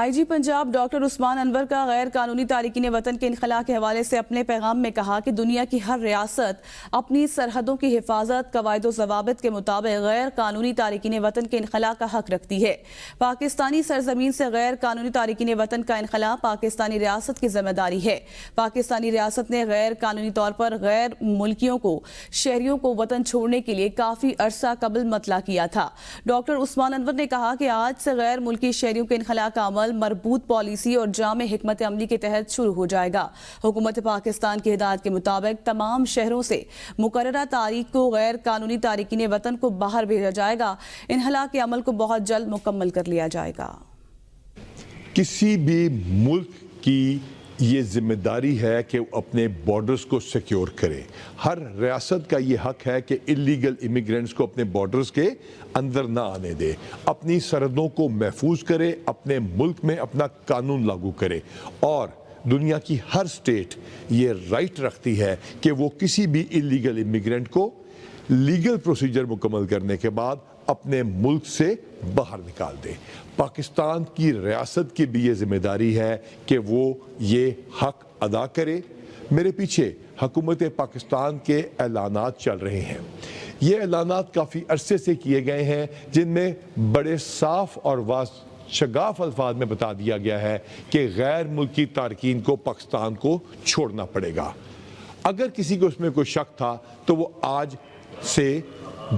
آئی جی Punjab doctor عثمان انور کا غیر قانونی تارکین وطن کے انخلاء کے حوالے سے اپنے پیغام میں کہا کہ دنیا کی ہر ریاست اپنی سرحدوں کی حفاظت قواعد و ضوابط کے مطابق غیر قانونی تارکین وطن کے انخلاء کا حق رکھتی ہے۔ پاکستانی سرزمین سے غیر قانونی تارکین وطن کا انخلاء پاکستانی ریاست کی ذمہ داری ہے۔ پاکستانی ریاست نے غیر قانونی طور پر غیر ملکیوں کو شہریوں کو وطن چھوڑنے کے لیے کافی عرصہ قبل مطلع کیا تھا۔ ڈاکٹر عثمان انور نے کہا کہ آج سے غیر ملکی شہریوں کے انخلاء کا عمل مربوط پالیسی اور جامع حکمت عملی کے تحت شروع ہو جائے گا۔ حکومت پاکستان کی ہدایت کے مطابق تمام شہروں سے مقررہ تاریخ کو غیر قانونی تارکین وطن کو باہر بھیجا جائے گا۔ انخلاء کے عمل کو بہت جلد مکمل کر لیا جائے گا۔ کسی بھی ملک کی یہ ذمہ داری ہے کہ وہ اپنے بارڈرز کو سیکیور کرے۔ ہر ریاست کا یہ حق ہے کہ الیگل امیگرینٹس کو اپنے بارڈرز کے اندر نہ آنے دے، اپنی سرحدوں کو محفوظ کرے، اپنے ملک میں اپنا قانون لاگو کرے، اور دنیا کی ہر سٹیٹ یہ رائٹ رکھتی ہے کہ وہ کسی بھی الیگل امیگرینٹ کو لیگل پروسیجر مکمل کرنے کے بعد اپنے ملک سے باہر نکال دے۔ پاکستان کی ریاست کی بھی یہ ذمہ داری ہے کہ وہ یہ حق ادا کرے۔ میرے پیچھے حکومت پاکستان کے اعلانات چل رہے ہیں۔ یہ اعلانات کافی عرصے سے کیے گئے ہیں، جن میں بڑے صاف اور شگاف الفاظ میں بتا دیا گیا ہے کہ غیر ملکی تارکین کو پاکستان کو چھوڑنا پڑے گا۔ اگر کسی کو اس میں کوئی شک تھا تو وہ آج سے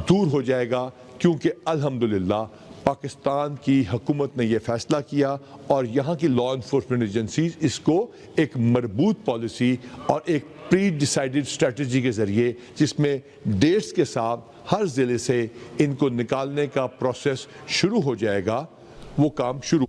دور ہو جائے گا، کیونکہ الحمدللہ پاکستان کی حکومت نے یہ فیصلہ کیا اور یہاں کی لا انفورسمنٹ ایجنسیز اس کو ایک مربوط پالیسی اور ایک پری ڈیسائیڈڈ اسٹریٹجی کے ذریعے، جس میں ڈیٹس کے ساتھ ہر ضلع سے ان کو نکالنے کا پروسیس شروع ہو جائے گا، وہ کام شروع